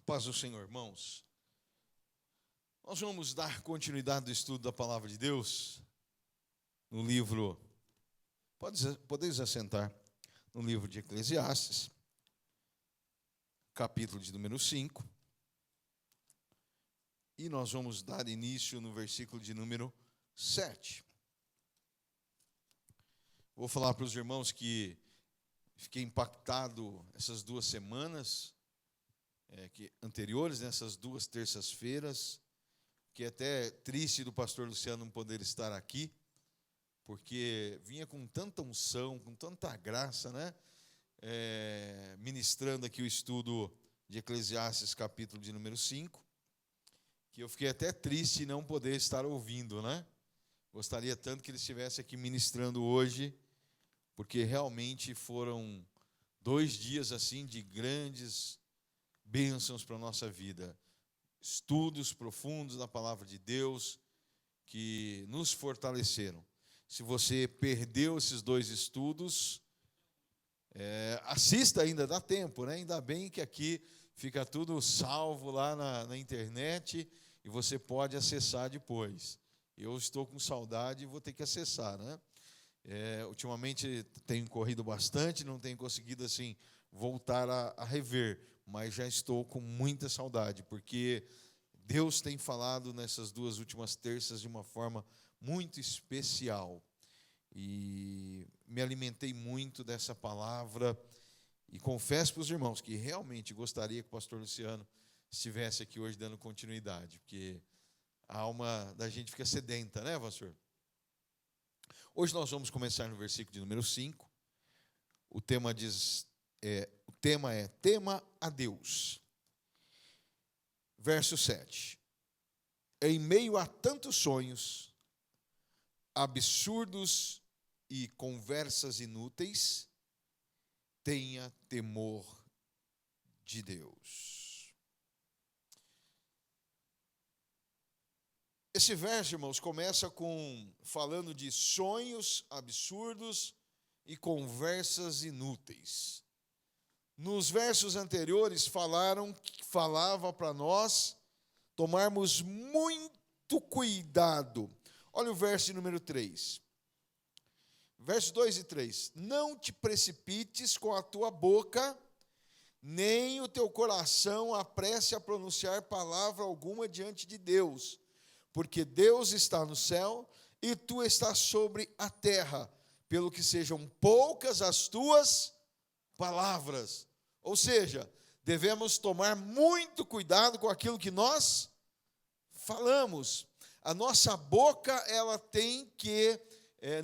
Paz do Senhor, irmãos. Nós vamos dar continuidade do estudo da Palavra de Deus no livro, podeis assentar, no livro de Eclesiastes, capítulo de número 5. E nós vamos dar início no versículo de número 7. Vou falar para os irmãos que fiquei impactado essas 2 semanas anteriores, nessas 2 terças-feiras, que é até triste do pastor Luciano não poder estar aqui, porque vinha com tanta unção, com tanta graça, né? Ministrando aqui o estudo de Eclesiastes, capítulo de número 5, que eu fiquei até triste em não poder estar ouvindo, né? Gostaria tanto que ele estivesse aqui ministrando hoje, porque realmente foram 2 dias assim de grandes bênçãos para a nossa vida. Estudos profundos da Palavra de Deus que nos fortaleceram. Se você perdeu esses 2 estudos, assista ainda, dá tempo, né? Ainda bem que aqui fica tudo salvo lá na internet e você pode acessar depois. Eu estou com saudade e vou ter que acessar, né? Ultimamente tenho corrido bastante, não tenho conseguido assim voltar a rever, mas já estou com muita saudade, porque Deus tem falado nessas 2 últimas terças de uma forma muito especial. E me alimentei muito dessa palavra e confesso para os irmãos que realmente gostaria que o pastor Luciano estivesse aqui hoje dando continuidade, porque a alma da gente fica sedenta, né, pastor? Hoje nós vamos começar no versículo de número 5. O tema é tema a Deus. Verso 7. Em meio a tantos sonhos, absurdos e conversas inúteis, tenha temor de Deus. Esse verso, irmãos, começa falando de sonhos absurdos e conversas inúteis. Nos versos anteriores falava para nós tomarmos muito cuidado. Olha o verso número 3. Versos 2 e 3. Não te precipites com a tua boca, nem o teu coração apresse a pronunciar palavra alguma diante de Deus, porque Deus está no céu e tu estás sobre a terra, pelo que sejam poucas as tuas palavras. Ou seja, devemos tomar muito cuidado com aquilo que nós falamos. A nossa boca, ela tem que,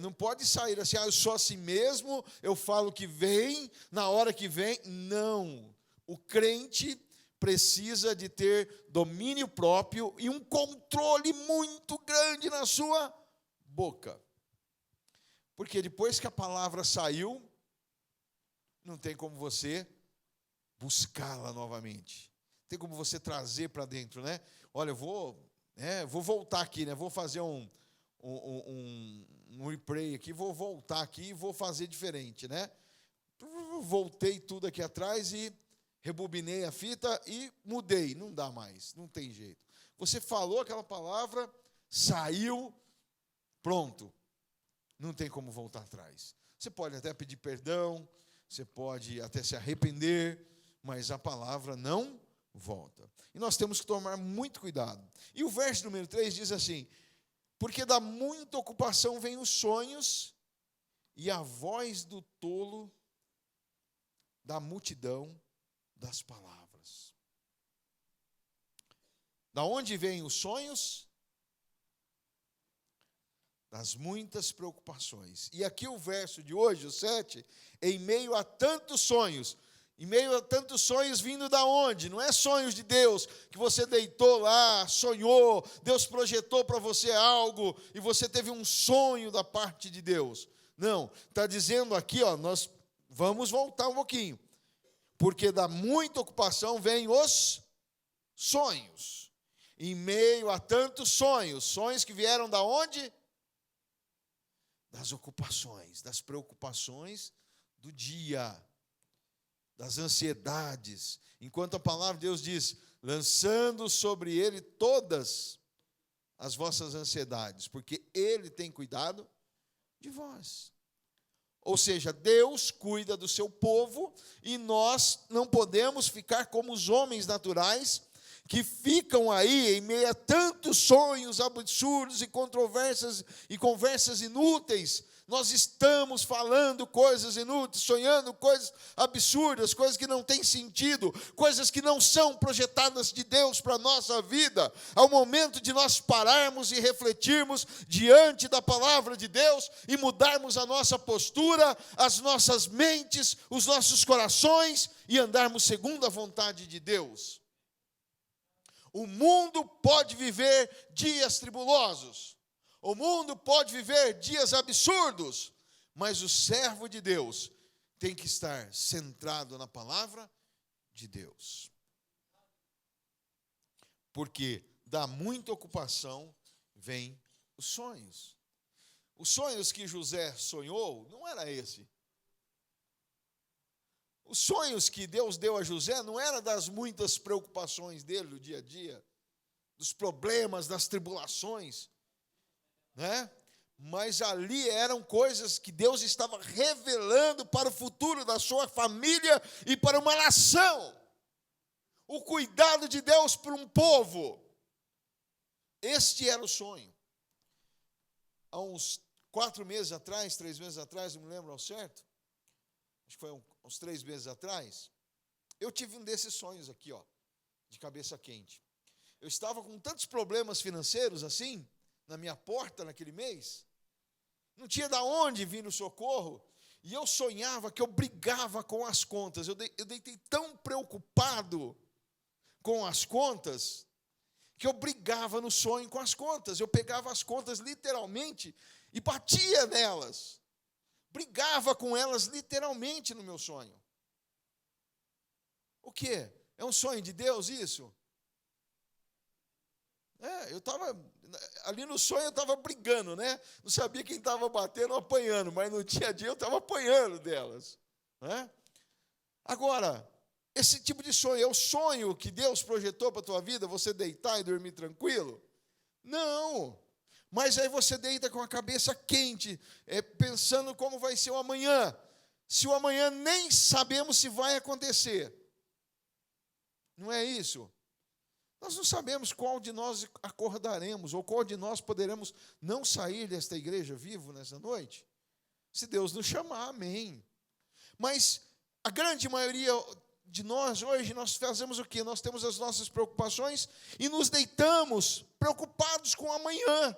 não pode sair assim, eu sou assim mesmo, eu falo que vem, na hora que vem. Não. O crente precisa de ter domínio próprio e um controle muito grande na sua boca. Porque depois que a palavra saiu, não tem como você buscá-la novamente. Tem como você trazer para dentro, né? Olha, eu vou voltar aqui, né? Vou fazer um replay aqui, vou voltar aqui e vou fazer diferente, né? Voltei tudo aqui atrás e rebobinei a fita e mudei. Não dá mais, não tem jeito. Você falou aquela palavra, saiu, pronto. Não tem como voltar atrás. Você pode até pedir perdão, você pode até se arrepender, mas a palavra não volta. E nós temos que tomar muito cuidado. E o verso número 3 diz assim: porque da muita ocupação vêm os sonhos, e a voz do tolo da multidão das palavras. Da onde vêm os sonhos? Das muitas preocupações. E aqui o verso de hoje, o 7, em meio a tantos sonhos. Em meio a tantos sonhos vindo da onde? Não é sonhos de Deus, que você deitou lá, sonhou, Deus projetou para você algo, e você teve um sonho da parte de Deus. Não, está dizendo aqui, nós vamos voltar um pouquinho. Porque da muita ocupação vêm os sonhos. Em meio a tantos sonhos. Sonhos que vieram da onde? Das ocupações, das preocupações do dia, das ansiedades. Enquanto a palavra de Deus diz, lançando sobre ele todas as vossas ansiedades, porque ele tem cuidado de vós. Ou seja, Deus cuida do seu povo e nós não podemos ficar como os homens naturais que ficam aí em meio a tantos sonhos absurdos e controvérsias e conversas inúteis. Nós estamos falando coisas inúteis, sonhando coisas absurdas, coisas que não têm sentido, coisas que não são projetadas de Deus para a nossa vida. Ao momento de nós pararmos e refletirmos diante da palavra de Deus e mudarmos a nossa postura, as nossas mentes, os nossos corações e andarmos segundo a vontade de Deus. O mundo pode viver dias tribulosos. O mundo pode viver dias absurdos, mas o servo de Deus tem que estar centrado na palavra de Deus. Porque da muita ocupação vem os sonhos. Os sonhos que José sonhou não era esse. Os sonhos que Deus deu a José não era das muitas preocupações dele no dia a dia, dos problemas, das tribulações, né? Mas ali eram coisas que Deus estava revelando para o futuro da sua família e para uma nação. O cuidado de Deus por um povo. Este era o sonho. Há uns 4 meses atrás, 3 meses atrás, não me lembro ao certo, acho que foi uns 3 meses atrás, eu tive um desses sonhos aqui, ó, de cabeça quente. Eu estava com tantos problemas financeiros assim, na minha porta naquele mês, não tinha de onde vir o socorro, e eu sonhava que eu brigava com as contas. Eu deitei tão preocupado com as contas, que eu brigava no sonho com as contas. Eu pegava as contas literalmente e batia nelas. Brigava com elas literalmente no meu sonho. O quê? É um sonho de Deus isso? Eu estava, ali no sonho eu estava brigando, né? Não sabia quem estava batendo ou apanhando, mas no dia a dia eu estava apanhando delas, né? Agora, esse tipo de sonho é o sonho que Deus projetou para a tua vida, você deitar e dormir tranquilo? Não, mas aí você deita com a cabeça quente, pensando como vai ser o amanhã. Se o amanhã nem sabemos se vai acontecer. Não é isso? Nós não sabemos qual de nós acordaremos, ou qual de nós poderemos não sair desta igreja vivo nessa noite. Se Deus nos chamar, amém. Mas a grande maioria de nós, hoje, nós fazemos o quê? Nós temos as nossas preocupações e nos deitamos preocupados com o amanhã.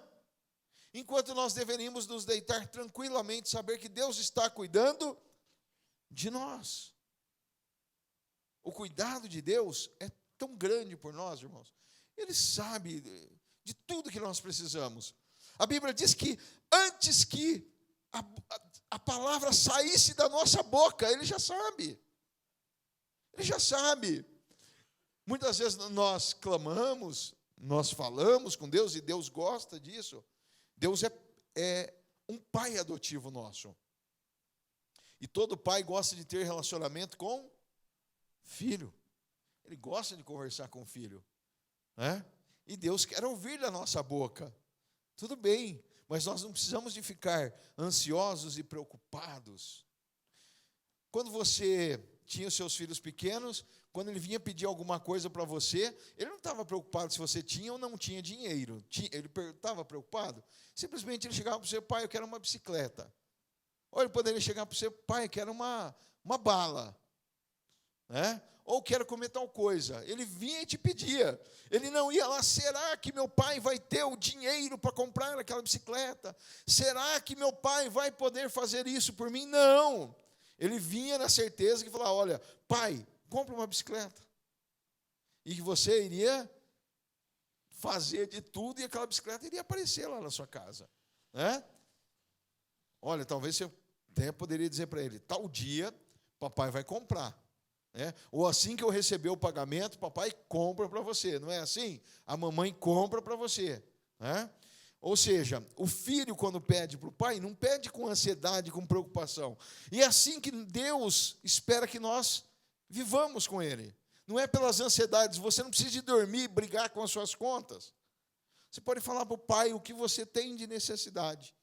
Enquanto nós deveríamos nos deitar tranquilamente, saber que Deus está cuidando de nós. O cuidado de Deus é tão grande por nós, irmãos. Ele sabe de tudo que nós precisamos. A Bíblia diz que antes que a palavra saísse da nossa boca, Ele já sabe. Ele já sabe. Muitas vezes nós clamamos, nós falamos com Deus, e Deus gosta disso. Deus é um pai adotivo nosso. E todo pai gosta de ter relacionamento com filho. Ele gosta de conversar com o filho, né? E Deus quer ouvir da nossa boca. Tudo bem, mas nós não precisamos de ficar ansiosos e preocupados. Quando você tinha os seus filhos pequenos, quando ele vinha pedir alguma coisa para você, ele não estava preocupado se você tinha ou não tinha dinheiro. Ele estava preocupado? Simplesmente ele chegava para você: pai, eu quero uma bicicleta. Ou ele poderia chegar para você: pai, eu quero uma bala, né? Ou quero comer tal coisa. Ele vinha e te pedia. Ele não ia lá: será que meu pai vai ter o dinheiro para comprar aquela bicicleta? Será que meu pai vai poder fazer isso por mim? Não. Ele vinha na certeza que falava: olha, pai, compra uma bicicleta. E que você iria fazer de tudo e aquela bicicleta iria aparecer lá na sua casa, né? Olha, talvez você até poderia dizer para ele: tal dia, papai vai comprar. Ou assim que eu receber o pagamento, papai compra para você. Não é assim? A mamãe compra para você, né? Ou seja, o filho, quando pede para o pai, não pede com ansiedade, com preocupação. E é assim que Deus espera que nós vivamos com Ele. não é pelas ansiedades, você não precisa de dormir e brigar com as suas contas. Você pode falar para o Pai o que você tem de necessidade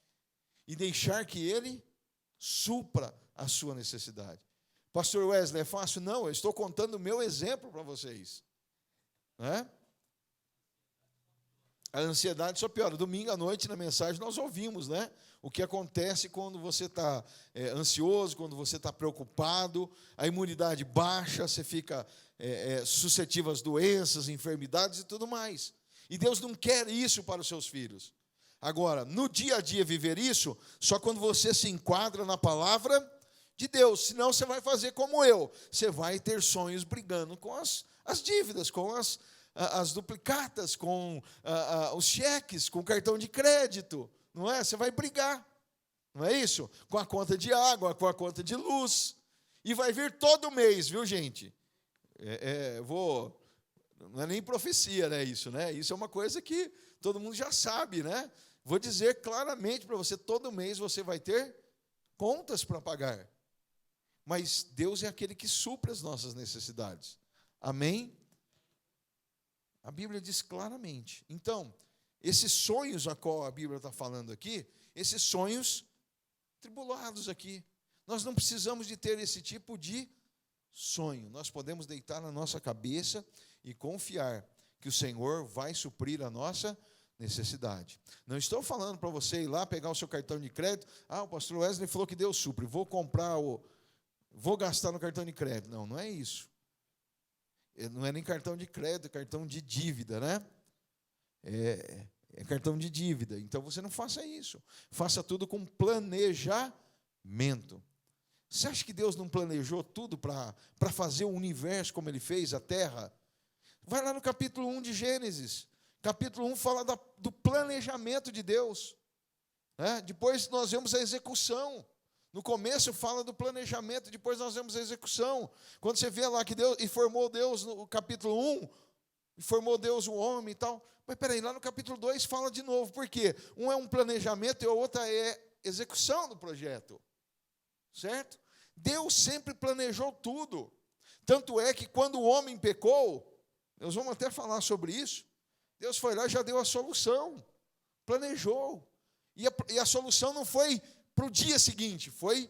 e deixar que Ele supra a sua necessidade. Pastor Wesley, é fácil? Não, eu estou contando o meu exemplo para vocês. Né? A ansiedade só piora. Domingo à noite, na mensagem, nós ouvimos, né? O que acontece quando você está ansioso, quando você está preocupado, a imunidade baixa, você fica suscetível às doenças, enfermidades e tudo mais. E Deus não quer isso para os seus filhos. Agora, no dia a dia viver isso, só quando você se enquadra na palavra de Deus. Senão você vai fazer como eu. Você vai ter sonhos brigando com as dívidas, com as duplicatas, com os cheques, com o cartão de crédito. Não é? Você vai brigar. Não é isso? Com a conta de água, com a conta de luz. E vai vir todo mês, viu, gente? Não é nem profecia, né, isso, né? Isso é uma coisa que todo mundo já sabe, né? Vou dizer claramente para você, todo mês você vai ter contas para pagar. Mas Deus é aquele que supre as nossas necessidades. Amém? A Bíblia diz claramente. Então, esses sonhos a qual a Bíblia está falando aqui, esses sonhos tribulados aqui, nós não precisamos de ter esse tipo de sonho. Nós podemos deitar na nossa cabeça e confiar que o Senhor vai suprir a nossa necessidade. Não estou falando para você ir lá pegar o seu cartão de crédito. O pastor Wesley falou que Deus supre. Vou gastar no cartão de crédito. Não, não é isso. Não é nem cartão de crédito, é cartão de dívida, né? É cartão de dívida. Então você não faça isso. Faça tudo com planejamento. Você acha que Deus não planejou tudo para fazer o universo como Ele fez, a terra? Vai lá no capítulo 1 de Gênesis. Capítulo 1 fala do planejamento de Deus. Né? Depois nós vemos a execução. No começo fala do planejamento, depois nós vemos a execução. Quando você vê lá que Deus, e formou Deus no capítulo 1, e formou Deus o homem e tal. Mas peraí, lá no capítulo 2 fala de novo. Por quê? Um é um planejamento e a outra é execução do projeto. Certo? Deus sempre planejou tudo. Tanto é que quando o homem pecou, nós vamos até falar sobre isso, Deus foi lá e já deu a solução. Planejou. E a solução não foi para o dia seguinte, foi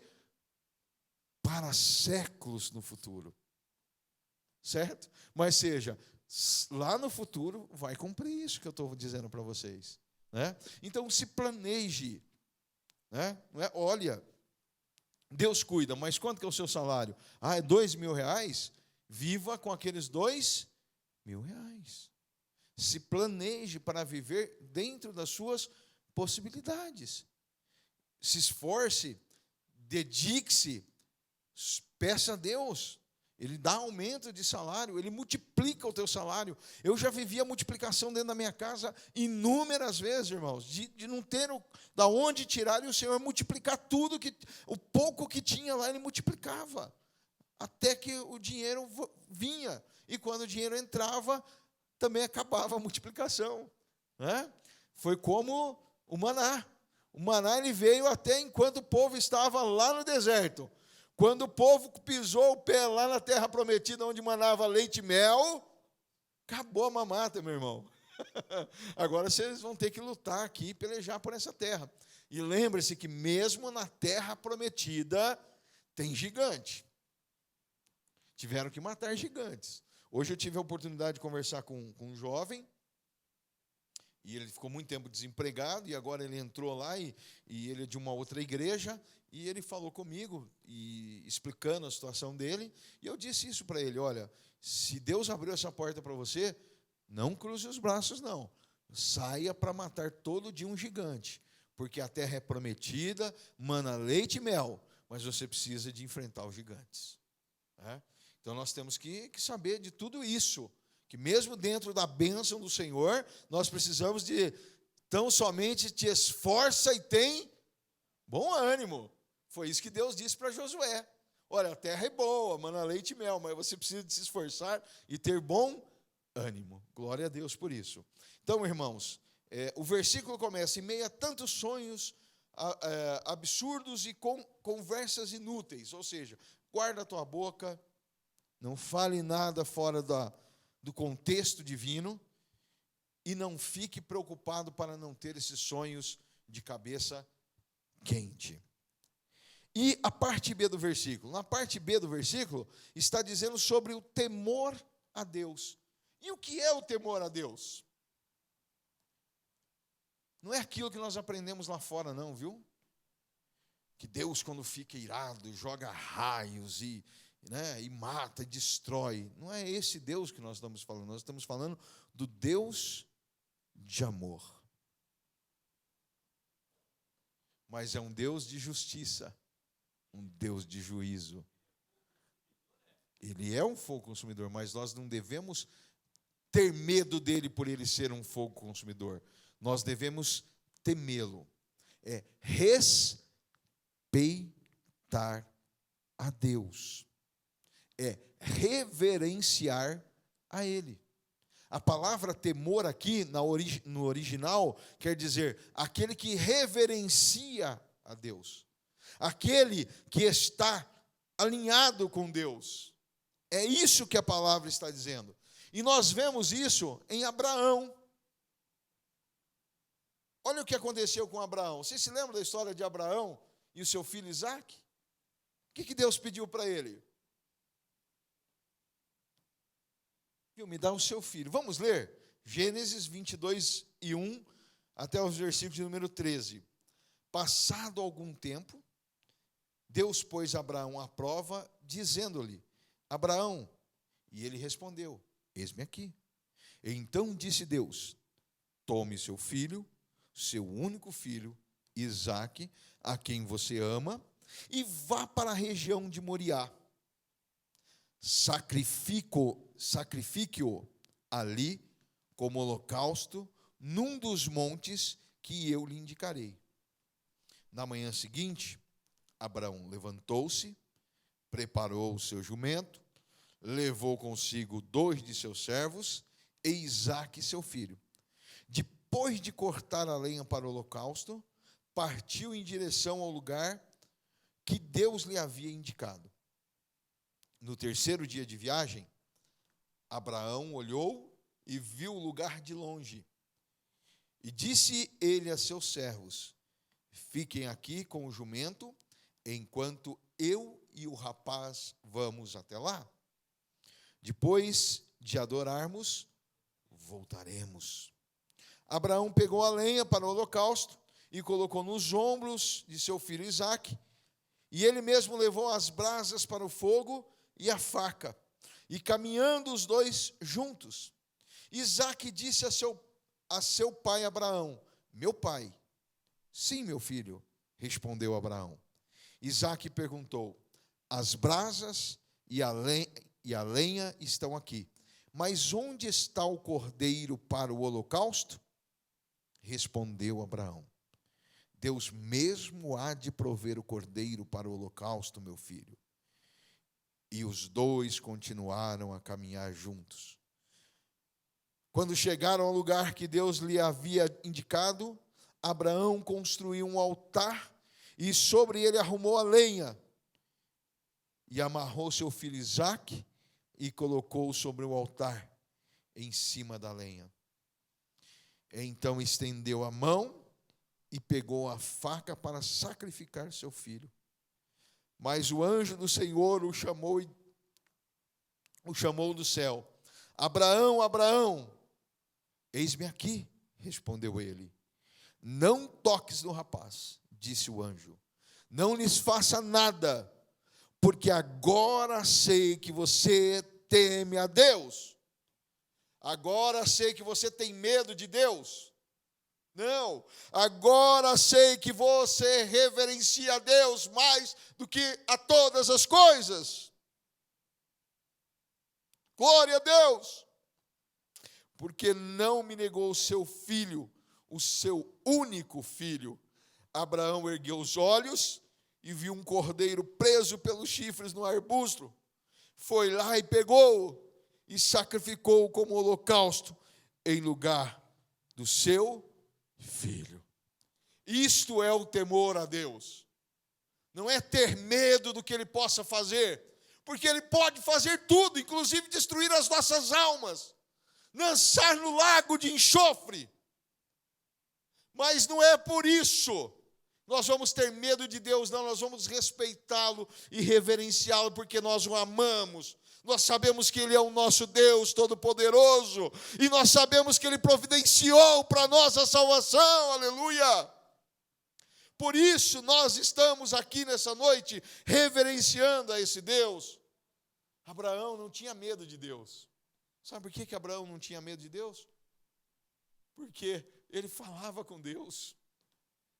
para séculos no futuro. Certo? Mas seja, lá no futuro vai cumprir isso que eu estou dizendo para vocês. Né? Então se planeje. Né? Não é? Olha, Deus cuida, mas quanto que é o seu salário? É R$2.000? Viva com aqueles R$2.000. Se planeje para viver dentro das suas possibilidades. Se esforce, dedique-se, peça a Deus. Ele dá aumento de salário, Ele multiplica o teu salário. Eu já vivi a multiplicação dentro da minha casa inúmeras vezes, irmãos, de não ter da onde tirar, e o Senhor multiplicar tudo, o pouco que tinha lá, Ele multiplicava, até que o dinheiro vinha. E quando o dinheiro entrava, também acabava a multiplicação. Né? Foi como o maná. O maná ele veio até enquanto o povo estava lá no deserto. Quando o povo pisou o pé lá na terra prometida, onde manava leite e mel, acabou a mamata, meu irmão. Agora vocês vão ter que lutar aqui e pelejar por essa terra. E lembre-se que mesmo na terra prometida, tem gigante. Tiveram que matar gigantes. Hoje eu tive a oportunidade de conversar com um jovem, e ele ficou muito tempo desempregado, e agora ele entrou lá, e ele é de uma outra igreja, e ele falou comigo, e explicando a situação dele, e eu disse isso para ele: olha, se Deus abriu essa porta para você, não cruze os braços, não. Saia para matar todo dia um gigante, porque a terra é prometida, mana leite e mel, mas você precisa de enfrentar os gigantes. Então nós temos que saber de tudo isso, que mesmo dentro da bênção do Senhor, nós precisamos de tão somente te esforça e tem bom ânimo. Foi isso que Deus disse para Josué. Olha, a terra é boa, mana leite e mel, mas você precisa de se esforçar e ter bom ânimo. Glória a Deus por isso. Então, irmãos, o versículo começa: em meio a tantos sonhos absurdos e conversas inúteis. Ou seja, guarda a tua boca, Não fale nada fora do contexto divino e não fique preocupado para não ter esses sonhos de cabeça quente. E a parte B do versículo? Na parte B do versículo está dizendo sobre o temor a Deus. E o que é o temor a Deus? Não é aquilo que nós aprendemos lá fora, não, viu? Que Deus, quando fica irado, joga raios e mata, e destrói. Não é esse Deus que nós estamos falando. Nós estamos falando do Deus de amor. Mas é um Deus de justiça, um Deus de juízo. Ele é um fogo consumidor, mas nós não devemos ter medo dele por ele ser um fogo consumidor. Nós devemos temê-lo. É respeitar a Deus. É reverenciar a Ele. A palavra temor aqui, no original, quer dizer aquele que reverencia a Deus. Aquele que está alinhado com Deus. É isso que a palavra está dizendo. E nós vemos isso em Abraão. Olha o que aconteceu com Abraão. Vocês se lembram da história de Abraão e o seu filho Isaque? O que Deus pediu para ele? Me dá o seu filho. Vamos ler? Gênesis 22, 1 até os versículos de número 13. Passado algum tempo, Deus pôs Abraão à prova, dizendo-lhe: Abraão, e ele respondeu: eis-me aqui. Então disse Deus: tome seu filho, seu único filho, Isaque, a quem você ama, e vá para a região de Moriá. Sacrifique-o ali como holocausto num dos montes que eu lhe indicarei. Na manhã seguinte, Abraão levantou-se, preparou o seu jumento, levou consigo 2 de seus servos e Isaque, seu filho. Depois de cortar a lenha para o holocausto, partiu em direção ao lugar que Deus lhe havia indicado. No 3º dia de viagem, Abraão olhou e viu o lugar de longe. E disse ele a seus servos: fiquem aqui com o jumento, enquanto eu e o rapaz vamos até lá. Depois de adorarmos, voltaremos. Abraão pegou a lenha para o holocausto e colocou nos ombros de seu filho Isaque, e ele mesmo levou as brasas para o fogo e a faca, e caminhando os dois juntos, Isaque disse a seu pai Abraão: meu pai. Sim, meu filho, respondeu Abraão. Isaque perguntou: as brasas e a lenha estão aqui, mas onde está o cordeiro para o holocausto? Respondeu Abraão: Deus mesmo há de prover o cordeiro para o holocausto, meu filho. E os dois continuaram a caminhar juntos. Quando chegaram ao lugar que Deus lhe havia indicado, Abraão construiu um altar e sobre ele arrumou a lenha. E amarrou seu filho Isaque e colocou-o sobre o altar, em cima da lenha. Então estendeu a mão e pegou a faca para sacrificar seu filho. Mas o anjo do Senhor o chamou do céu: Abraão, Abraão. Eis-me aqui, respondeu ele. Não toques no rapaz, disse o anjo. Não lhes faça nada, porque agora sei que você teme a Deus. Agora sei que você tem medo de Deus. Não, agora sei que você reverencia a Deus mais do que a todas as coisas. Glória a Deus. Porque não me negou o seu filho, o seu único filho. Abraão ergueu os olhos e viu um cordeiro preso pelos chifres no arbusto. Foi lá e pegou-o e sacrificou-o como holocausto em lugar do seu filho. Isto é o temor a Deus. Não é ter medo do que ele possa fazer, porque Ele pode fazer tudo, inclusive destruir as nossas almas, lançar no lago de enxofre. Mas não é por isso nós vamos ter medo de Deus, não, nós vamos respeitá-lo e reverenciá-lo, porque nós o amamos. Nós sabemos que Ele é o nosso Deus Todo-Poderoso, e nós sabemos que Ele providenciou para nós a salvação, aleluia. Por isso nós estamos aqui nessa noite reverenciando a esse Deus. Abraão não tinha medo de Deus. Sabe por que Abraão não tinha medo de Deus? Porque ele falava com Deus.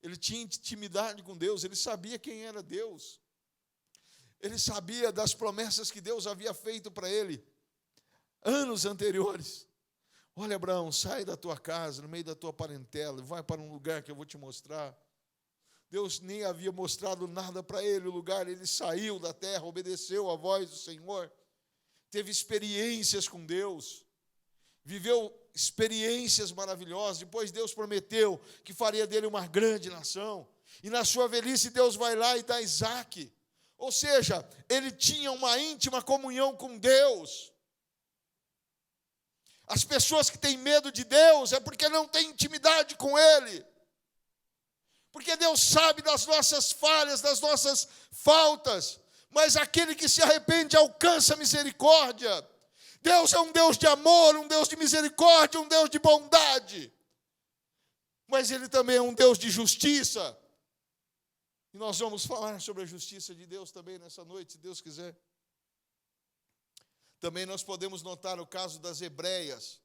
Ele tinha intimidade com Deus, ele sabia quem era Deus. Ele sabia das promessas que Deus havia feito para ele anos anteriores. Olha, Abraão, sai da tua casa, no meio da tua parentela, vai para um lugar que eu vou te mostrar. Deus nem havia mostrado nada para ele, o lugar, ele saiu da terra, obedeceu à voz do Senhor, teve experiências com Deus, viveu experiências maravilhosas. Depois Deus prometeu que faria dele uma grande nação, e na sua velhice Deus vai lá e dá Isaque. Ou seja, ele tinha uma íntima comunhão com Deus. As pessoas que têm medo de Deus é porque não têm intimidade com Ele. Porque Deus sabe das nossas falhas, das nossas faltas, mas aquele que se arrepende alcança misericórdia. Deus é um Deus de amor, um Deus de misericórdia, um Deus de bondade. Mas Ele também é um Deus de justiça. E nós vamos falar sobre a justiça de Deus também nessa noite, se Deus quiser. Também nós podemos notar o caso das hebreias.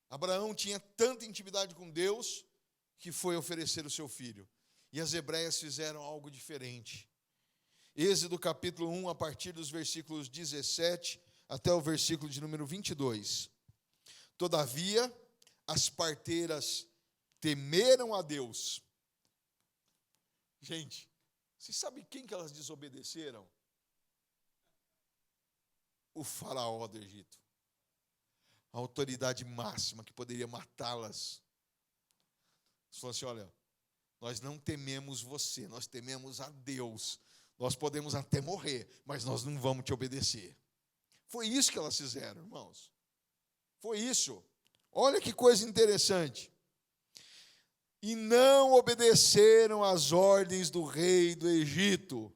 Abraão tinha tanta intimidade com Deus que foi oferecer o seu filho. E as hebreias fizeram algo diferente. Êxodo capítulo 1, a partir dos versículos 17 até o versículo de número 22. Todavia, as parteiras temeram a Deus. Gente, vocês sabem quem que elas desobedeceram? O faraó do Egito. A autoridade máxima que poderia matá-las. Eles falaram assim, olha, nós não tememos você, nós tememos a Deus. Nós podemos até morrer, mas nós não vamos te obedecer. Foi isso que elas fizeram, irmãos. Foi isso. Olha que coisa interessante. E não obedeceram às ordens do rei do Egito.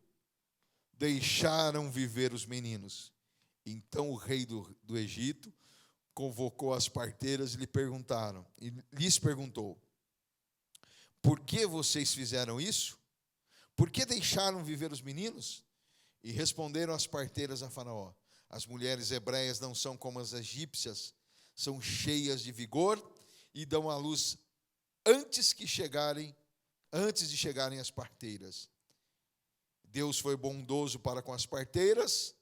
Deixaram viver os meninos. Então o rei do Egito convocou as parteiras e lhes perguntou: por que vocês fizeram isso? Por que deixaram viver os meninos? E responderam as parteiras a Faraó: as mulheres hebreias não são como as egípcias, são cheias de vigor e dão à luz antes de chegarem as parteiras. Deus foi bondoso para com as parteiras,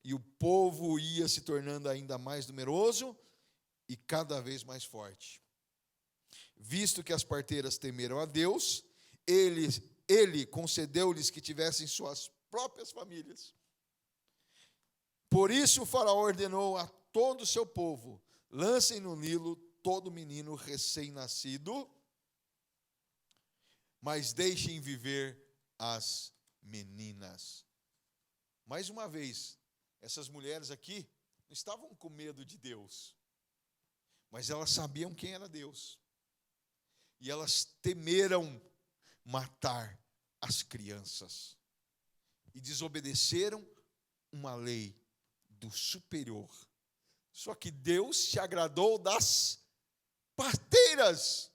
e o povo ia se tornando ainda mais numeroso e cada vez mais forte. Visto que as parteiras temeram a Deus, ele concedeu-lhes que tivessem suas próprias famílias. Por isso o faraó ordenou a todo o seu povo: lancem no Nilo todo menino recém-nascido, mas deixem viver as meninas. Mais uma vez, essas mulheres aqui não estavam com medo de Deus, mas elas sabiam quem era Deus. E elas temeram matar as crianças. E desobedeceram uma lei do superior. Só que Deus se agradou das parteiras.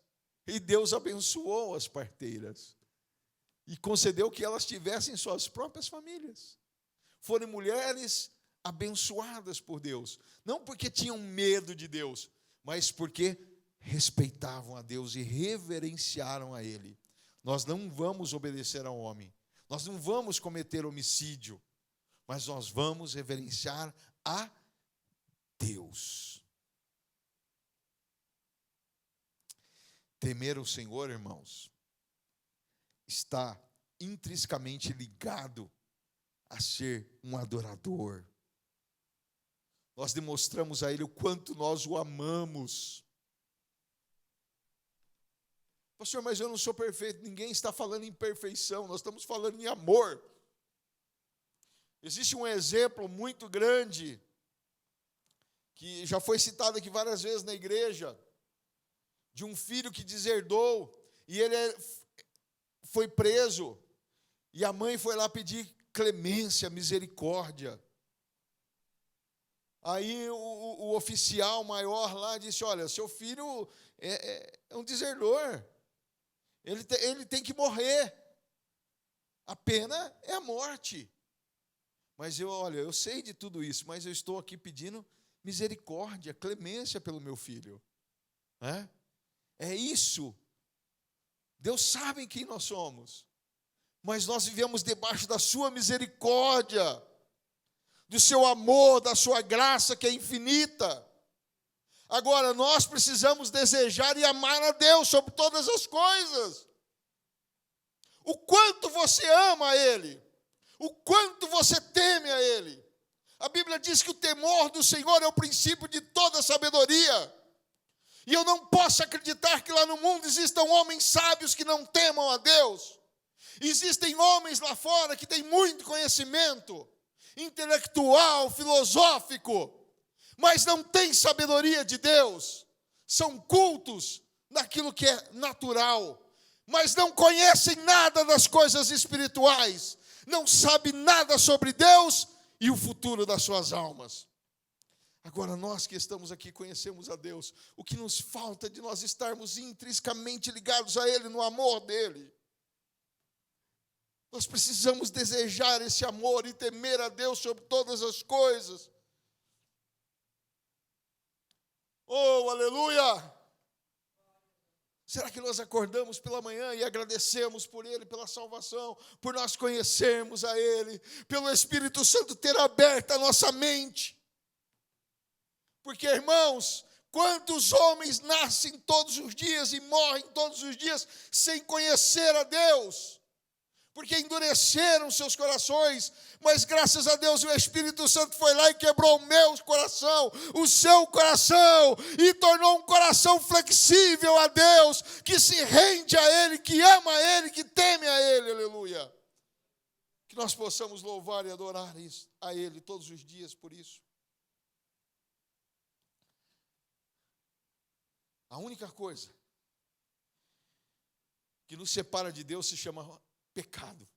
E Deus abençoou as parteiras. E concedeu que elas tivessem suas próprias famílias. Foram mulheres abençoadas por Deus. Não porque tinham medo de Deus, mas porque respeitavam a Deus e reverenciaram a Ele. Nós não vamos obedecer ao homem. Nós não vamos cometer homicídio. Mas nós vamos reverenciar a Deus. Temer o Senhor, irmãos, está intrinsecamente ligado a ser um adorador. Nós demonstramos a Ele o quanto nós o amamos. Pastor, mas eu não sou perfeito. Ninguém está falando em perfeição, nós estamos falando em amor. Existe um exemplo muito grande, que já foi citado aqui várias vezes na igreja, de um filho que deserdou, e ele foi preso, e a mãe foi lá pedir clemência, misericórdia. Aí o oficial maior lá disse: olha, seu filho é um deserdor, ele tem que morrer, a pena é a morte. Mas olha, eu sei de tudo isso, mas eu estou aqui pedindo misericórdia, clemência pelo meu filho. É isso. Deus sabe quem nós somos, mas nós vivemos debaixo da sua misericórdia, do seu amor, da sua graça que é infinita. Agora, nós precisamos desejar e amar a Deus sobre todas as coisas. O quanto você ama a Ele, o quanto você teme a Ele. A Bíblia diz que o temor do Senhor é o princípio de toda sabedoria. E eu não posso acreditar que lá no mundo existam homens sábios que não temam a Deus. Existem homens lá fora que têm muito conhecimento intelectual, filosófico, mas não têm sabedoria de Deus. São cultos naquilo que é natural, mas não conhecem nada das coisas espirituais, não sabem nada sobre Deus e o futuro das suas almas. Agora, nós que estamos aqui conhecemos a Deus. O que nos falta é de nós estarmos intrinsecamente ligados a Ele, no amor dEle. Nós precisamos desejar esse amor e temer a Deus sobre todas as coisas. Oh, aleluia! Será que nós acordamos pela manhã e agradecemos por Ele, pela salvação, por nós conhecermos a Ele, pelo Espírito Santo ter aberto a nossa mente? Porque, irmãos, quantos homens nascem todos os dias e morrem todos os dias sem conhecer a Deus? Porque endureceram seus corações, mas graças a Deus o Espírito Santo foi lá e quebrou o meu coração, o seu coração, e tornou um coração flexível a Deus, que se rende a Ele, que ama a Ele, que teme a Ele, aleluia. Que nós possamos louvar e adorar a Ele todos os dias por isso. A única coisa que nos separa de Deus se chama pecado.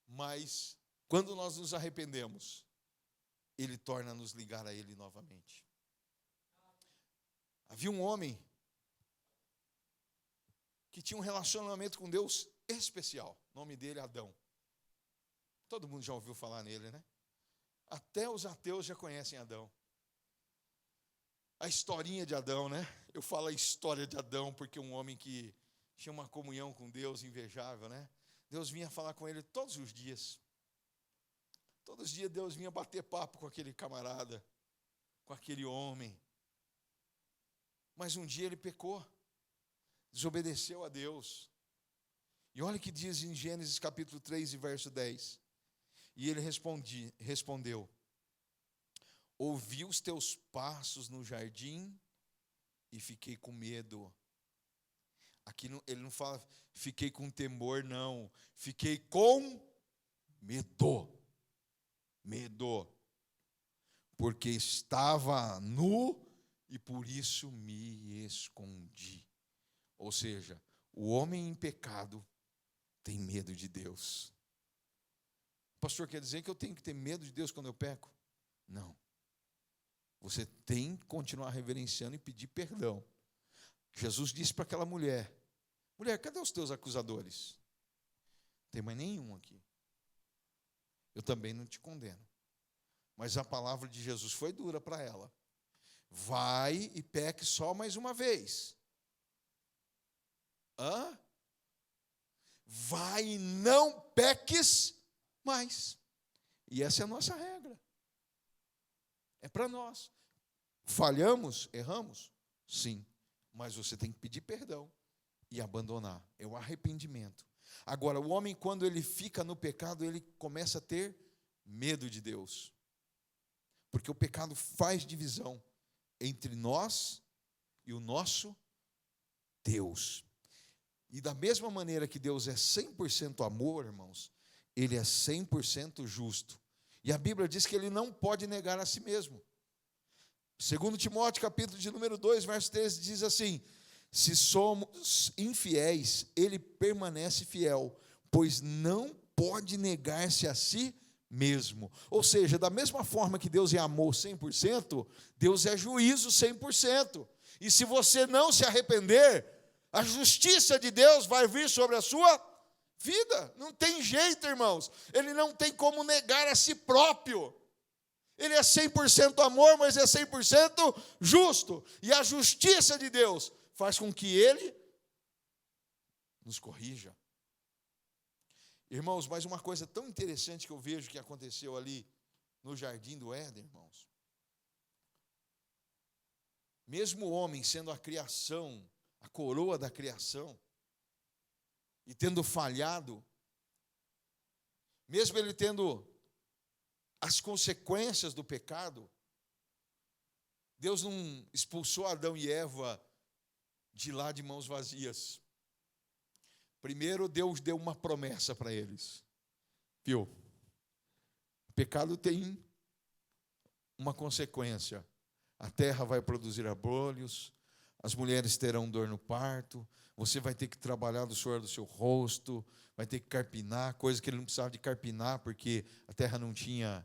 Mas, quando nós nos arrependemos, Ele torna-nos ligar a Ele novamente. Havia um homem que tinha um relacionamento com Deus especial. O nome dele é Adão. Todo mundo já ouviu falar nele, né? Até os ateus já conhecem Adão. A historinha de Adão, né? Eu falo a história de Adão porque um homem que tinha uma comunhão com Deus invejável, né? Deus vinha falar com ele todos os dias. Todos os dias Deus vinha bater papo com aquele camarada, com aquele homem. Mas um dia ele pecou, desobedeceu a Deus. E olha o que diz em Gênesis capítulo 3 e verso 10. E ele respondeu: ouvi os teus passos no jardim e fiquei com medo. Aqui ele não fala fiquei com temor, não. Fiquei com medo. Medo. Porque estava nu e por isso me escondi. Ou seja, o homem em pecado tem medo de Deus. O pastor quer dizer que eu tenho que ter medo de Deus quando eu peco? Não. Você tem que continuar reverenciando e pedir perdão. Jesus disse para aquela mulher: mulher, cadê os teus acusadores? Não tem mais nenhum aqui. Eu também não te condeno. Mas a palavra de Jesus foi dura para ela. Vai e peque só mais uma vez. Vai e não peques mais. E essa é a nossa regra. É para nós. Falhamos, erramos? Sim. Mas você tem que pedir perdão e abandonar. É o arrependimento. Agora, o homem, quando ele fica no pecado, ele começa a ter medo de Deus. Porque o pecado faz divisão entre nós e o nosso Deus. E da mesma maneira que Deus é 100% amor, irmãos, ele é 100% justo. E a Bíblia diz que ele não pode negar a si mesmo. Segundo Timóteo, capítulo de número 2, verso 13, diz assim: se somos infiéis, ele permanece fiel, pois não pode negar-se a si mesmo. Ou seja, da mesma forma que Deus é amor 100%, Deus é juízo 100%. E se você não se arrepender, a justiça de Deus vai vir sobre a sua vida. Não tem jeito, irmãos. Ele não tem como negar a si próprio. Ele é 100% amor, mas é 100% justo. E a justiça de Deus faz com que ele nos corrija. Irmãos, mas uma coisa tão interessante que eu vejo que aconteceu ali no jardim do Éden, irmãos. Mesmo o homem sendo a criação, a coroa da criação, e tendo falhado, mesmo ele tendo as consequências do pecado, Deus não expulsou Adão e Eva de lá de mãos vazias. Primeiro, Deus deu uma promessa para eles. Viu? O pecado tem uma consequência. A terra vai produzir abrolhos, as mulheres terão dor no parto, você vai ter que trabalhar do suor do seu rosto, vai ter que carpinar, coisa que ele não precisava de carpinar, porque a terra não tinha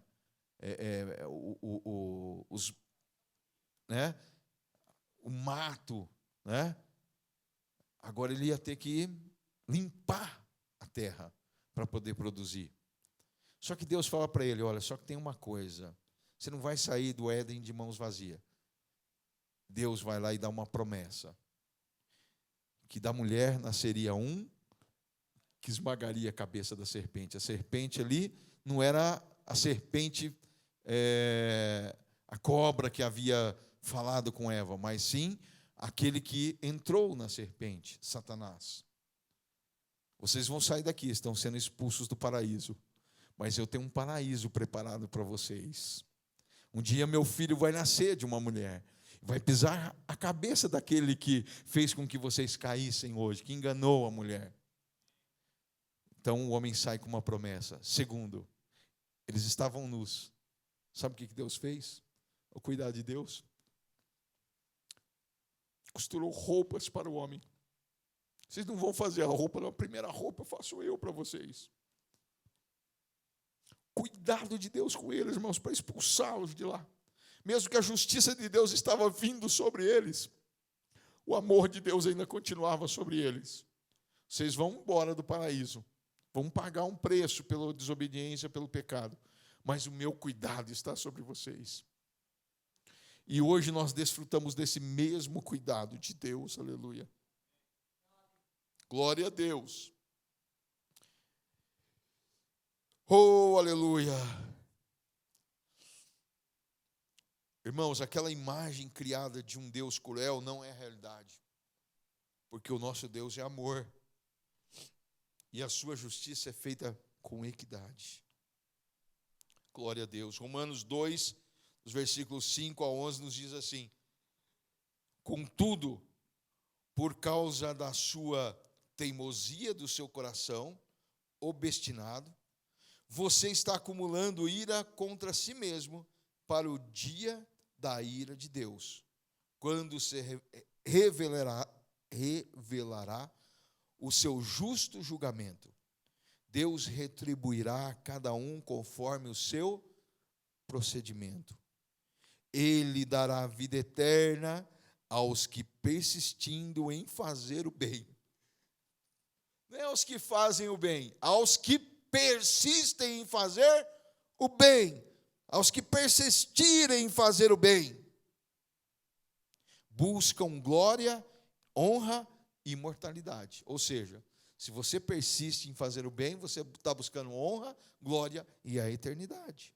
o mato, né? Agora ele ia ter que limpar a terra para poder produzir. Só que Deus fala para ele: olha, só que tem uma coisa, você não vai sair do Éden de mãos vazias. Deus vai lá e dá uma promessa, que da mulher nasceria um que esmagaria a cabeça da serpente. A serpente ali não era a serpente, a cobra que havia falado com Eva, mas sim aquele que entrou na serpente, Satanás. Vocês vão sair daqui, estão sendo expulsos do paraíso, mas eu tenho um paraíso preparado para vocês. Um dia meu filho vai nascer de uma mulher, vai pisar a cabeça daquele que fez com que vocês caíssem hoje, que enganou a mulher. Então o homem sai com uma promessa. Segundo, eles estavam nus. Sabe o que Deus fez? Ao cuidar de Deus, costurou roupas para o homem. Vocês não vão fazer a roupa, não. A primeira roupa eu faço eu para vocês. Cuidado de Deus com eles, irmãos, para expulsá-los de lá. Mesmo que a justiça de Deus estava vindo sobre eles, o amor de Deus ainda continuava sobre eles. Vocês vão embora do paraíso, vão pagar um preço pela desobediência, pelo pecado, mas o meu cuidado está sobre vocês. E hoje nós desfrutamos desse mesmo cuidado de Deus, aleluia. Glória a Deus. Oh, aleluia. Irmãos, aquela imagem criada de um Deus cruel não é a realidade, porque o nosso Deus é amor, e a sua justiça é feita com equidade. Glória a Deus. Romanos 2, os versículos 5 a 11, nos diz assim: contudo, por causa da sua teimosia do seu coração obstinado, você está acumulando ira contra si mesmo para o dia da ira de Deus, quando se revelará o seu justo julgamento. Deus retribuirá a cada um conforme o seu procedimento. Ele dará vida eterna aos que persistindo em fazer o bem. Não é aos que fazem o bem, aos que persistem em fazer o bem, aos que persistirem em fazer o bem. Buscam glória, honra e imortalidade. Ou seja, se você persiste em fazer o bem, você está buscando honra, glória e a eternidade,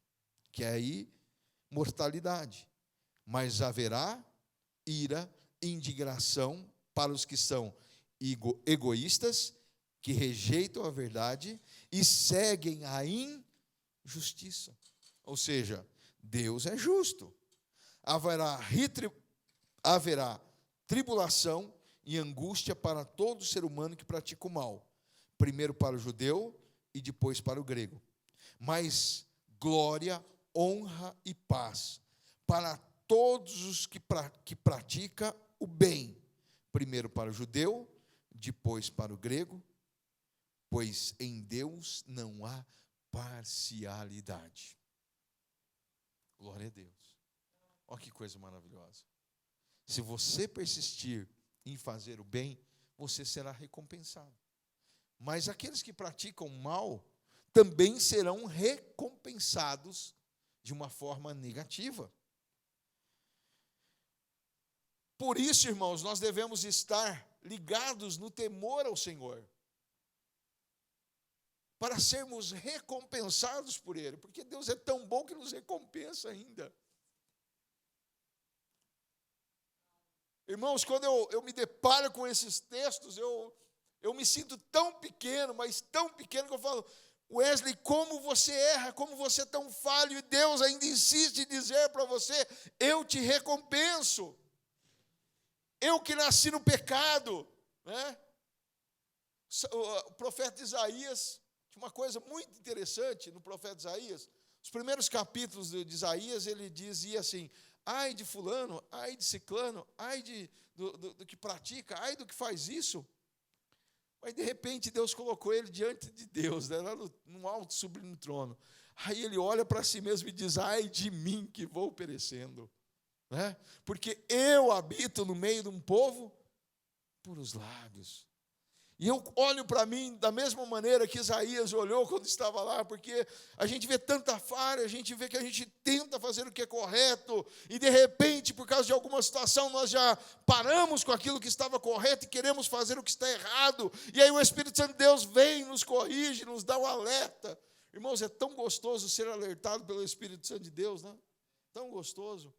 que é a imortalidade. Mas haverá ira, indignação para os que são egoístas, que rejeitam a verdade e seguem a injustiça. Ou seja, Deus é justo. Haverá tribulação e angústia para todo ser humano que pratica o mal. Primeiro para o judeu e depois para o grego. Mas glória, honra e paz para todos os que praticam o bem, primeiro para o judeu, depois para o grego, pois em Deus não há parcialidade. Glória a Deus. Olha que coisa maravilhosa. Se você persistir em fazer o bem, você será recompensado. Mas aqueles que praticam o mal também serão recompensados de uma forma negativa. Por isso, irmãos, nós devemos estar ligados no temor ao Senhor, para sermos recompensados por Ele, porque Deus é tão bom que nos recompensa ainda. Irmãos, quando eu me deparo com esses textos, eu me sinto tão pequeno, mas tão pequeno, que eu falo: Wesley, como você erra, como você é tão falho, e Deus ainda insiste em dizer para você: eu te recompenso. Eu que nasci no pecado, né? O profeta Isaías, tinha uma coisa muito interessante no profeta Isaías. Os primeiros capítulos de Isaías, ele dizia assim: ai de fulano, ai de ciclano, ai do que pratica, ai do que faz isso. Mas de repente Deus colocou ele diante de Deus, né, lá no alto sublime trono. Aí ele olha para si mesmo e diz: ai de mim que vou perecendo, né? Porque eu habito no meio de um povo puros lábios. E eu olho para mim da mesma maneira que Isaías olhou quando estava lá, porque a gente vê tanta falha, a gente vê que a gente tenta fazer o que é correto, e de repente, por causa de alguma situação, nós já paramos com aquilo que estava correto e queremos fazer o que está errado, e aí o Espírito Santo de Deus vem, nos corrige, nos dá um alerta. Irmãos, é tão gostoso ser alertado pelo Espírito Santo de Deus, né? Tão gostoso.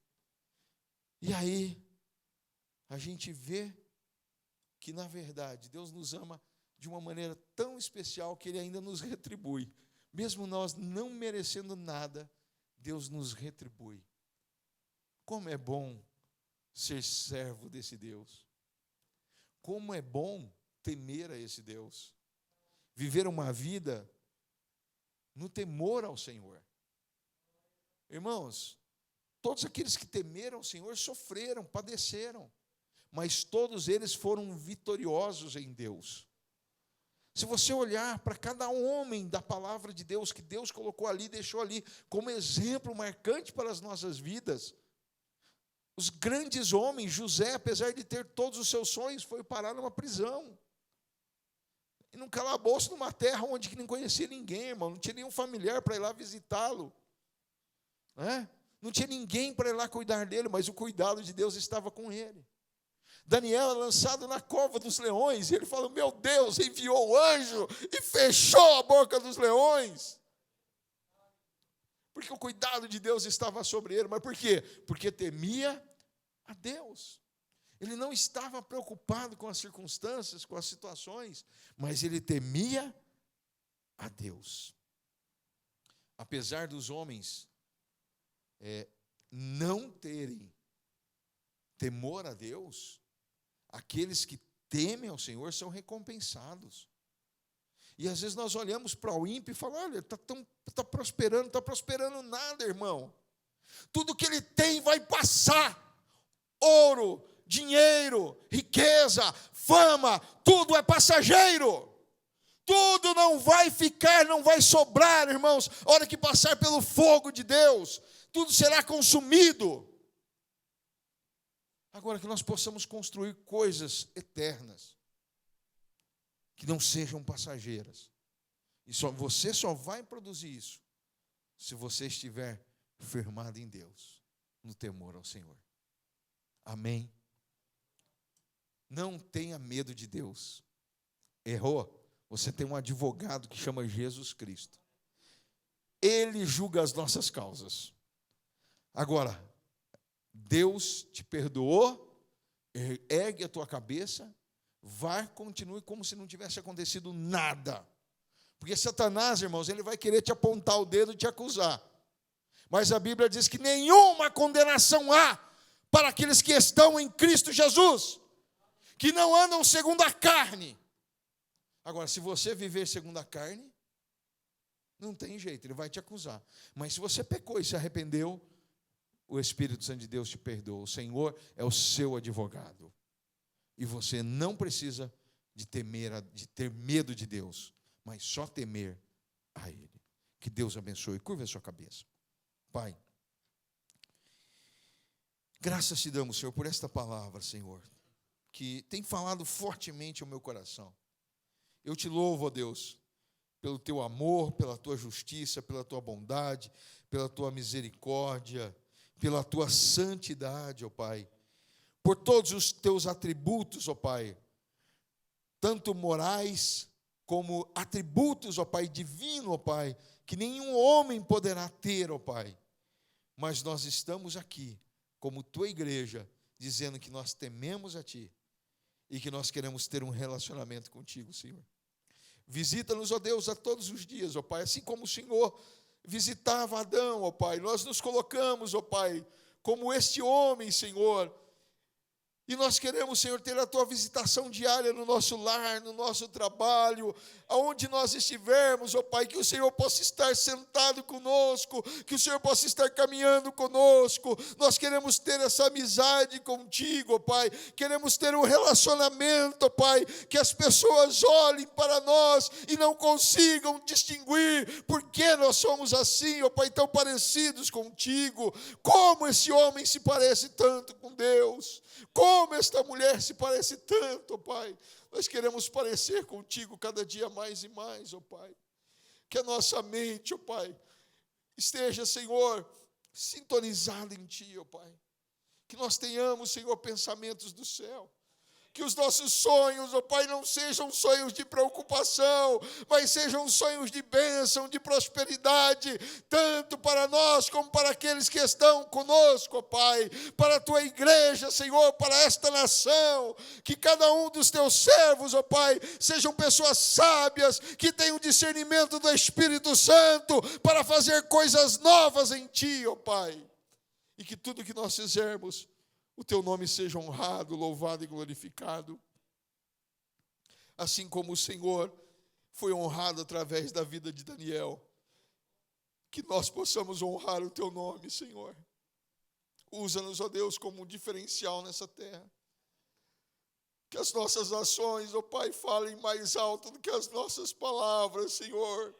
E aí, a gente vê que, na verdade, Deus nos ama de uma maneira tão especial que Ele ainda nos retribui. Mesmo nós não merecendo nada, Deus nos retribui. Como é bom ser servo desse Deus. Como é bom temer a esse Deus. Viver uma vida no temor ao Senhor. Irmãos, todos aqueles que temeram o Senhor sofreram, padeceram, mas todos eles foram vitoriosos em Deus. Se você olhar para cada homem da palavra de Deus, que Deus colocou ali, deixou ali, como exemplo marcante para as nossas vidas, os grandes homens, José, apesar de ter todos os seus sonhos, foi parar numa prisão, e num calabouço, numa terra onde não conhecia ninguém, irmão, não tinha nenhum familiar para ir lá visitá-lo, né? Não tinha ninguém para ir lá cuidar dele, mas o cuidado de Deus estava com ele. Daniel é lançado na cova dos leões, e ele fala: meu Deus, enviou o anjo e fechou a boca dos leões. Porque o cuidado de Deus estava sobre ele. Mas por quê? Porque temia a Deus. Ele não estava preocupado com as circunstâncias, com as situações, mas ele temia a Deus. Apesar dos homens não terem temor a Deus, aqueles que temem ao Senhor são recompensados. E às vezes nós olhamos para o ímpio e falamos: olha, está prosperando, não está prosperando nada, irmão. Tudo que ele tem vai passar. Ouro, dinheiro, riqueza, fama, tudo é passageiro. Tudo não vai ficar, não vai sobrar, irmãos. A hora que passar pelo fogo de Deus, tudo será consumido. Agora, que nós possamos construir coisas eternas, que não sejam passageiras. E você só vai produzir isso se você estiver firmado em Deus, no temor ao Senhor. Amém? Não tenha medo de Deus. Errou? Você tem um advogado que chama Jesus Cristo. Ele julga as nossas causas. Agora, Deus te perdoou, ergue a tua cabeça, continue como se não tivesse acontecido nada. Porque Satanás, irmãos, ele vai querer te apontar o dedo e te acusar. Mas a Bíblia diz que nenhuma condenação há para aqueles que estão em Cristo Jesus, que não andam segundo a carne. Agora, se você viver segundo a carne, Não tem jeito, ele vai te acusar. Mas se você pecou e se arrependeu, o Espírito Santo de Deus te perdoa. O Senhor é o seu advogado. E você não precisa de ter medo de Deus, mas só temer a Ele. Que Deus abençoe. Curva a sua cabeça. Pai, graças te damos, Senhor, por esta palavra, Senhor, que tem falado fortemente ao meu coração. Eu te louvo, ó Deus, pelo teu amor, pela tua justiça, pela tua bondade, pela tua misericórdia, pela tua santidade, ó Pai, por todos os teus atributos, ó Pai, tanto morais como atributos, ó Pai, divino, ó Pai, que nenhum homem poderá ter, ó Pai. Mas nós estamos aqui, como tua igreja, dizendo que nós tememos a Ti e que nós queremos ter um relacionamento contigo, Senhor. Visita-nos, ó Deus, a todos os dias, ó Pai, assim como o Senhor visitava Adão, ó Pai. Nós nos colocamos, ó Pai, como este homem, Senhor. E nós queremos, Senhor, ter a Tua visitação diária no nosso lar, no nosso trabalho, aonde nós estivermos, ó Pai, que o Senhor possa estar sentado conosco, que o Senhor possa estar caminhando conosco. Nós queremos ter essa amizade contigo, ó Pai. Queremos ter um relacionamento, ó Pai, que as pessoas olhem para nós e não consigam distinguir por que nós somos assim, ó Pai, tão parecidos contigo. Como esse homem se parece tanto com Deus. Como esta mulher se parece tanto, ó Pai. Nós queremos parecer contigo cada dia mais e mais, ó Pai. Que a nossa mente, ó Pai, esteja, Senhor, sintonizada em Ti, ó Pai. Que nós tenhamos, Senhor, pensamentos do céu. Que os nossos sonhos, ó Pai, não sejam sonhos de preocupação, mas sejam sonhos de bênção, de prosperidade, tanto para nós como para aqueles que estão conosco, ó Pai, para a Tua igreja, Senhor, para esta nação. Que cada um dos Teus servos, ó Pai, sejam pessoas sábias, que tenham discernimento do Espírito Santo para fazer coisas novas em Ti, ó Pai. E que tudo que nós fizermos, o Teu nome seja honrado, louvado e glorificado. Assim como o Senhor foi honrado através da vida de Daniel. Que nós possamos honrar o Teu nome, Senhor. Usa-nos, ó Deus, como um diferencial nessa terra. Que as nossas ações, ó Pai, falem mais alto do que as nossas palavras, Senhor.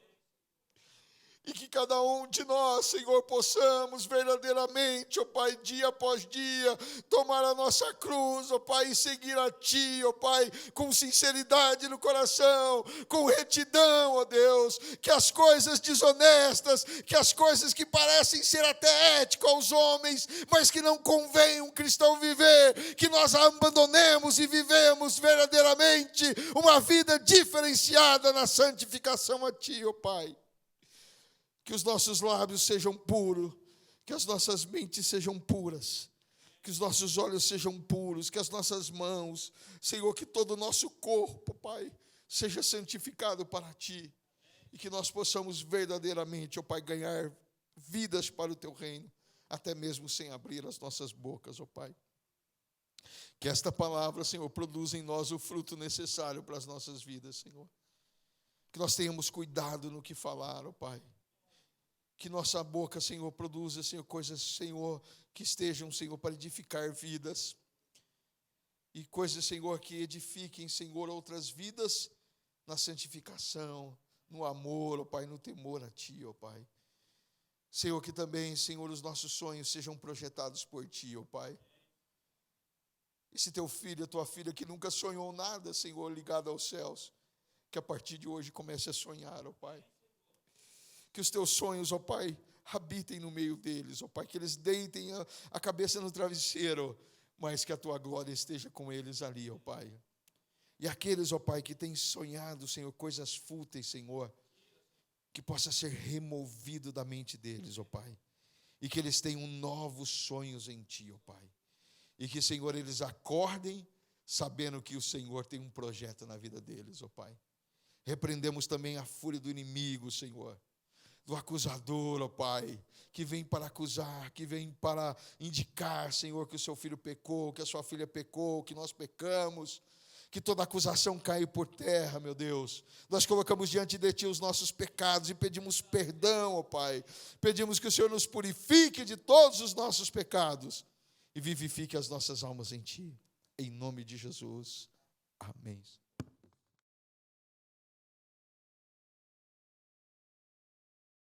E que cada um de nós, Senhor, possamos verdadeiramente, ó Pai, dia após dia, tomar a nossa cruz, ó Pai, e seguir a Ti, ó Pai, com sinceridade no coração, com retidão, ó Deus. Que as coisas desonestas, que as coisas que parecem ser até éticas aos homens, mas que não convém um cristão viver, que nós a abandonemos e vivemos verdadeiramente uma vida diferenciada na santificação a Ti, ó Pai. Que os nossos lábios sejam puros, que as nossas mentes sejam puras, que os nossos olhos sejam puros, que as nossas mãos, Senhor, que todo o nosso corpo, Pai, seja santificado para Ti, e que nós possamos verdadeiramente, ó Pai, ganhar vidas para o Teu reino, até mesmo sem abrir as nossas bocas, ó Pai. Que esta palavra, Senhor, produza em nós o fruto necessário para as nossas vidas, Senhor. Que nós tenhamos cuidado no que falar, ó Pai. Que nossa boca, Senhor, produza, Senhor, coisas, Senhor, que estejam, Senhor, para edificar vidas. E coisas, Senhor, que edifiquem, Senhor, outras vidas na santificação, no amor, ó Pai, no temor a Ti, ó Pai. Senhor, que também, Senhor, os nossos sonhos sejam projetados por Ti, ó Pai. Esse Teu filho, a Tua filha que nunca sonhou nada, Senhor, ligado aos céus, que a partir de hoje comece a sonhar, ó Pai. Que os Teus sonhos, ó Pai, habitem no meio deles, ó Pai, que eles deitem a cabeça no travesseiro, mas que a Tua glória esteja com eles ali, ó Pai. E aqueles, ó Pai, que têm sonhado, Senhor, coisas fúteis, Senhor, que possa ser removido da mente deles, ó Pai, e que eles tenham novos sonhos em Ti, ó Pai, e que, Senhor, eles acordem sabendo que o Senhor tem um projeto na vida deles, ó Pai. Repreendemos também a fúria do inimigo, Senhor, do acusador, ó Pai, que vem para acusar, que vem para indicar, Senhor, que o seu filho pecou, que a sua filha pecou, que nós pecamos. que toda acusação caia por terra, meu Deus. Nós colocamos diante de Ti os nossos pecados e pedimos perdão, ó Pai. Pedimos que o Senhor nos purifique de todos os nossos pecados e vivifique as nossas almas em Ti. Em nome de Jesus. Amém.